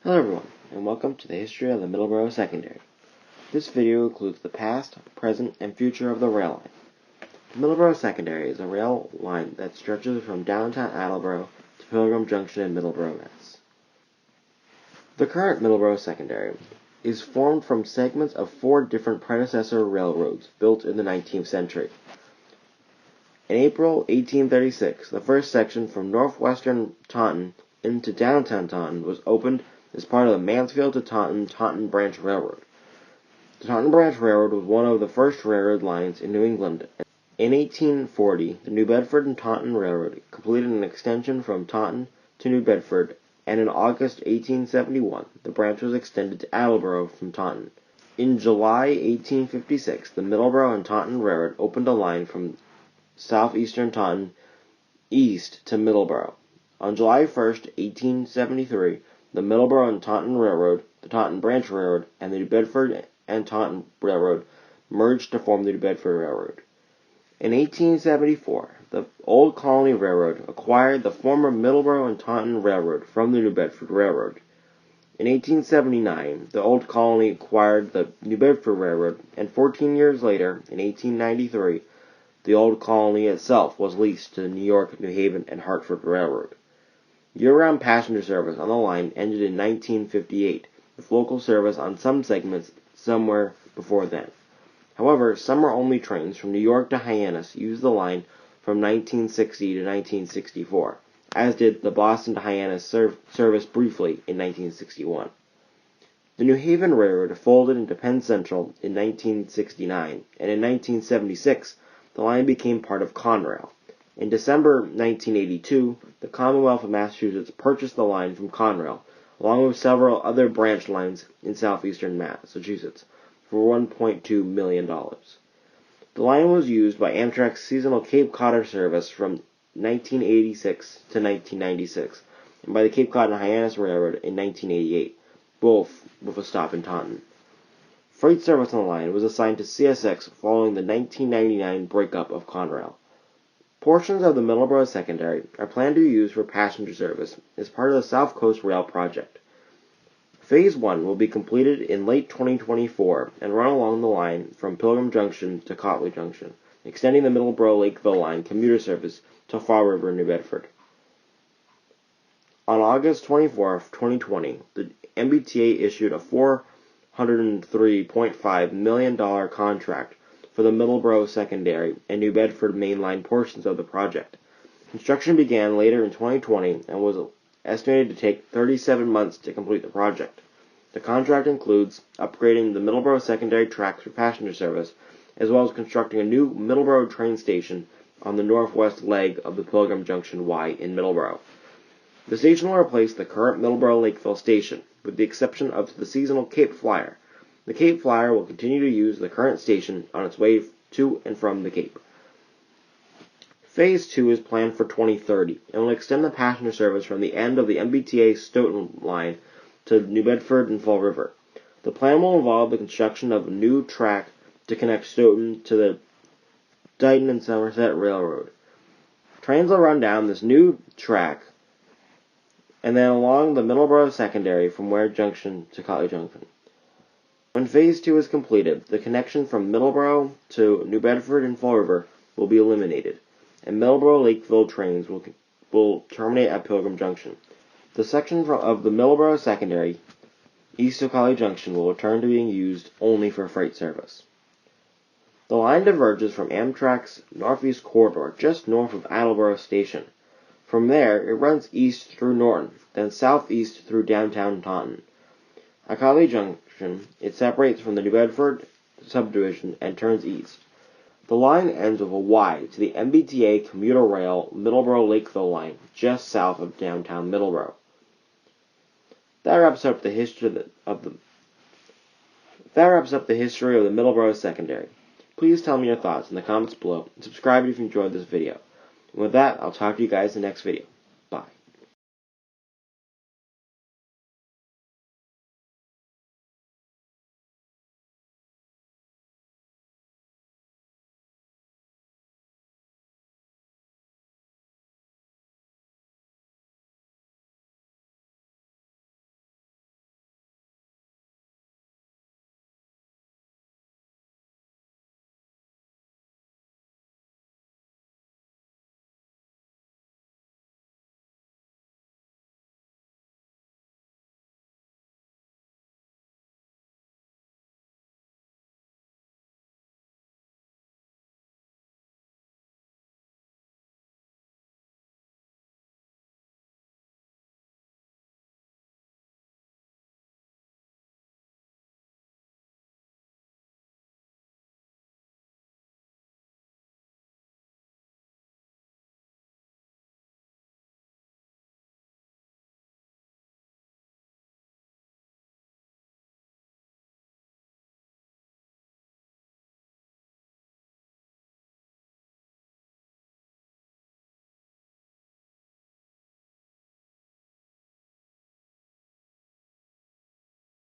Hello everyone, and welcome to the history of the Middleboro Secondary. This video includes the past, present, and future of the rail line. The Middleboro Secondary is a rail line that stretches from downtown Attleboro to Pilgrim Junction in Middleboro, Mass. The current Middleboro Secondary is formed from segments of 4 different predecessor railroads built in the 19th century. In April 1836, the first section from northwestern Taunton into downtown Taunton was opened as part of the Mansfield to Taunton Branch Railroad. The Taunton Branch Railroad was one of the first railroad lines in New England. In 1840, the New Bedford and Taunton Railroad completed an extension from Taunton to New Bedford, and in August 1871, the branch was extended to Attleboro from Taunton. In July 1856, the Middleboro and Taunton Railroad opened a line from Southeastern Taunton east to Middleboro. On July 1, 1873, the Middleboro and Taunton Railroad, the Taunton Branch Railroad, and the New Bedford and Taunton Railroad merged to form the New Bedford Railroad. In 1874, the Old Colony Railroad acquired the former Middleboro and Taunton Railroad from the New Bedford Railroad. In 1879, the Old Colony acquired the New Bedford Railroad, and 14 years later, in 1893, the Old Colony itself was leased to the New York, New Haven, and Hartford Railroad. Year-round passenger service on the line ended in 1958, with local service on some segments somewhere before then. However, summer-only trains from New York to Hyannis used the line from 1960 to 1964, as did the Boston to Hyannis service briefly in 1961. The New Haven Railroad folded into Penn Central in 1969, and in 1976, the line became part of Conrail. In December 1982, the Commonwealth of Massachusetts purchased the line from Conrail, along with several other branch lines in southeastern Massachusetts, for $1.2 million. The line was used by Amtrak's seasonal Cape Codder service from 1986 to 1996, and by the Cape Cod and Hyannis Railroad in 1988, both with a stop in Taunton. Freight service on the line was assigned to CSX following the 1999 breakup of Conrail. Portions of the Middleboro Secondary are planned to be used for passenger service as part of the South Coast Rail project. Phase 1 will be completed in late 2024 and run along the line from Pilgrim Junction to Cotley Junction, extending the Middleboro-Lakeville line commuter service to Fall River, New Bedford. On August 24, 2020, the MBTA issued a $403.5 million contract for the Middleboro Secondary and New Bedford mainline portions of the project. Construction began later in 2020 and was estimated to take 37 months to complete the project. The contract includes upgrading the Middleboro Secondary tracks for passenger service, as well as constructing a new Middleboro train station on the northwest leg of the Pilgrim Junction Y in Middleboro. The station will replace the current Middleboro-Lakeville station, with the exception of the seasonal Cape Flyer. The Cape Flyer will continue to use the current station on its way to and from the Cape. Phase 2 is planned for 2030 and will extend the passenger service from the end of the MBTA Stoughton line to New Bedford and Fall River. The plan will involve the construction of a new track to connect Stoughton to the Dighton and Somerset Railroad. Trains will run down this new track and then along the Middleboro Secondary from Ware Junction to Cotley Junction. When Phase 2 is completed, the connection from Middleboro to New Bedford and Fall River will be eliminated, and Middleboro-Lakeville trains will terminate at Pilgrim Junction. The section of the Middleboro Secondary, east of Cotley Junction, will return to being used only for freight service. The line diverges from Amtrak's Northeast Corridor just north of Attleboro Station. From there, it runs east through Norton, then southeast through downtown Taunton. At Cotley Junction, it separates from the New Bedford subdivision and turns east. The line ends with a Y to the MBTA commuter rail Middleboro-Lakeville line just south of downtown Middleboro. That wraps up the history of the Middleboro Secondary. Please tell me your thoughts in the comments below and subscribe if you enjoyed this video. And with that, I'll talk to you guys in the next video.